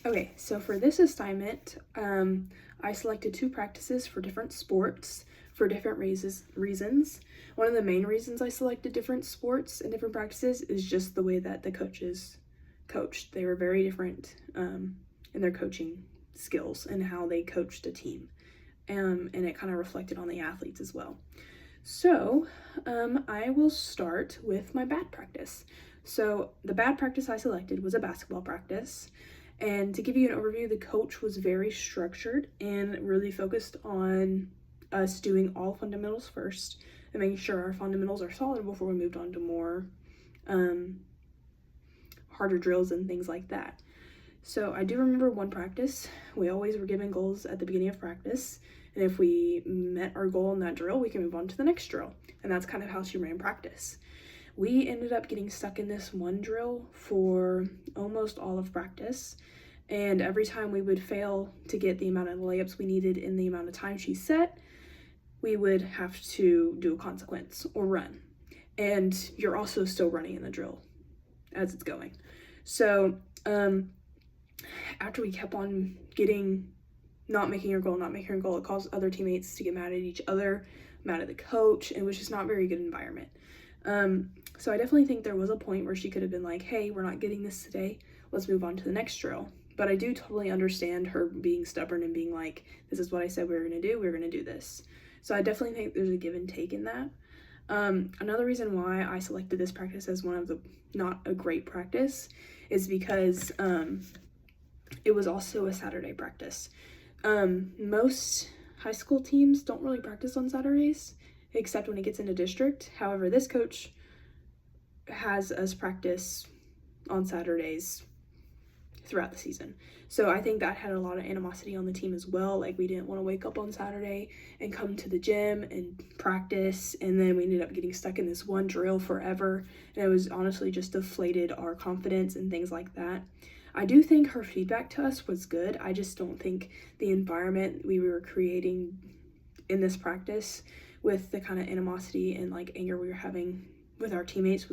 Okay, so for this assignment, I selected 2 practices for different sports for different reasons. One of the main reasons I selected different sports and different practices is just the way that the coaches coached. They were very different in their coaching skills and how they coached a team. And it kind of reflected on the athletes as well. So I will start with my bad practice. So the bad practice I selected was a basketball practice. And to give you an overview, the coach was very structured and really focused on us doing all fundamentals first and making sure our fundamentals are solid before we moved on to more harder drills and things like that. So I do remember one practice, we always were given goals at the beginning of practice, and if we met our goal in that drill, we can move on to the next drill. And that's kind of how she ran practice. We ended up getting stuck in this one drill for almost all of practice. And every time we would fail to get the amount of layups we needed in the amount of time she set, we would have to do a consequence or run. And you're also still running in the drill as it's going. So after we kept on not making her goal, it caused other teammates to get mad at each other, mad at the coach, and it was just not a very good environment. So I definitely think there was a point where she could have been like, hey, we're not getting this today, let's move on to the next drill. But I do totally understand her being stubborn and being like, this is what I said we were going to do this. So I definitely think there's a give and take in that. Another reason why I selected this practice as one of the not a great practice is because it was also a Saturday practice. Most high school teams don't really practice on Saturdays, except when it gets into district. However, this coach has us practice on Saturdays throughout the season. So I think that had a lot of animosity on the team as well. Like, we didn't want to wake up on Saturday and come to the gym and practice, and then we ended up getting stuck in this one drill forever, and it was honestly just deflated our confidence and things like that. I do think her feedback to us was good. I just don't think the environment we were creating in this practice with the kind of animosity and like anger we were having with our teammates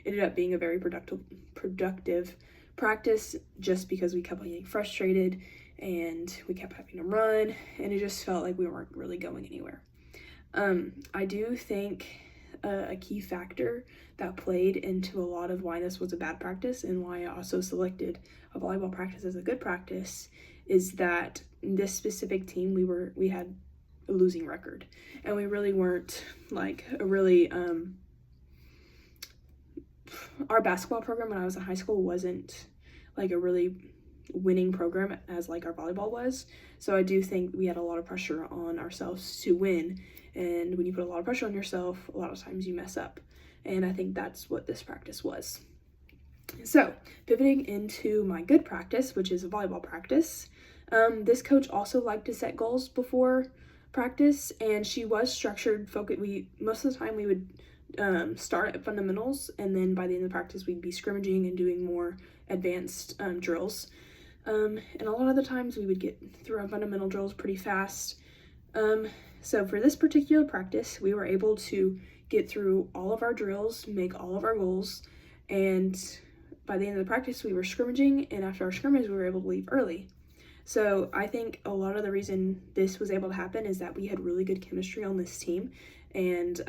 ended up being a very productive practice, just because we kept on getting frustrated and we kept having to run, and it just felt like we weren't really going anywhere. I do think a key factor that played into a lot of why this was a bad practice and why I also selected a volleyball practice as a good practice is that this specific team, we had a losing record, and we really weren't like our basketball program when I was in high school wasn't like a really winning program as like our volleyball was. So I do think we had a lot of pressure on ourselves to win, and when you put a lot of pressure on yourself, a lot of times you mess up, and I think that's what this practice was. So pivoting into my good practice, which is a volleyball practice, this coach also liked to set goals before practice, and she was structured. Most of the time we would start at fundamentals, and then by the end of the practice we'd be scrimmaging and doing more advanced drills, and a lot of the times we would get through our fundamental drills pretty fast. So for this particular practice, we were able to get through all of our drills, make all of our goals, and by the end of the practice we were scrimmaging, and after our scrimmage we were able to leave early. So I think a lot of the reason this was able to happen is that we had really good chemistry on this team, and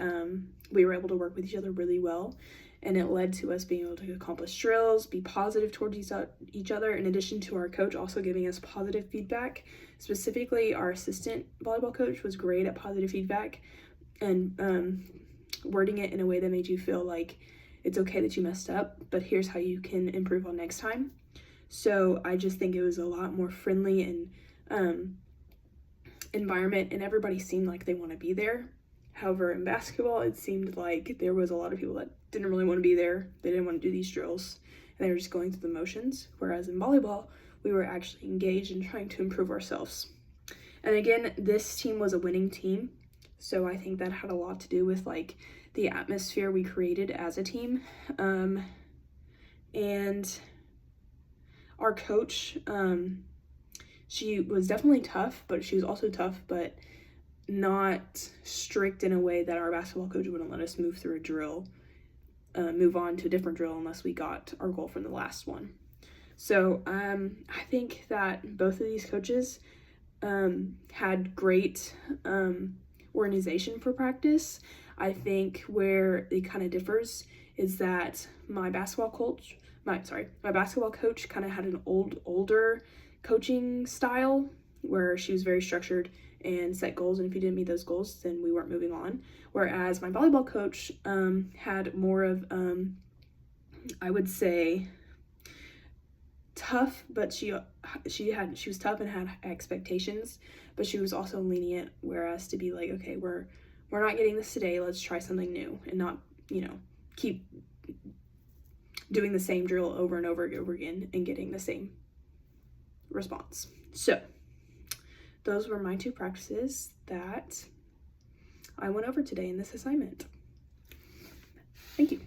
we were able to work with each other really well, and it led to us being able to accomplish drills, be positive towards each other, in addition to our coach also giving us positive feedback. Specifically, our assistant volleyball coach was great at positive feedback and wording it in a way that made you feel like it's okay that you messed up, but here's how you can improve on next time. So I just think it was a lot more friendly and environment, and everybody seemed like they want to be there. However, in basketball, it seemed like there was a lot of people that didn't really want to be there. They didn't want to do these drills, and they were just going through the motions. Whereas in volleyball, we were actually engaged in trying to improve ourselves. And again, this team was a winning team, so I think that had a lot to do with like the atmosphere we created as a team. And our coach, she was definitely tough, but she was also tough, but not strict in a way that our basketball coach wouldn't let us move through a drill, move on to a different drill unless we got our goal from the last one. So I think that both of these coaches had great organization for practice. I think where it kind of differs is that my basketball coach kind of had an older coaching style where she was very structured and set goals, and if you didn't meet those goals, then we weren't moving on. Whereas my volleyball coach had more of, I would say, tough, but she was tough and had expectations, but she was also lenient. Whereas to be like, okay, we're not getting this today. Let's try something new, and not keep doing the same drill over and over again and getting the same response. So those were my 2 practices that I went over today in this assignment. Thank you.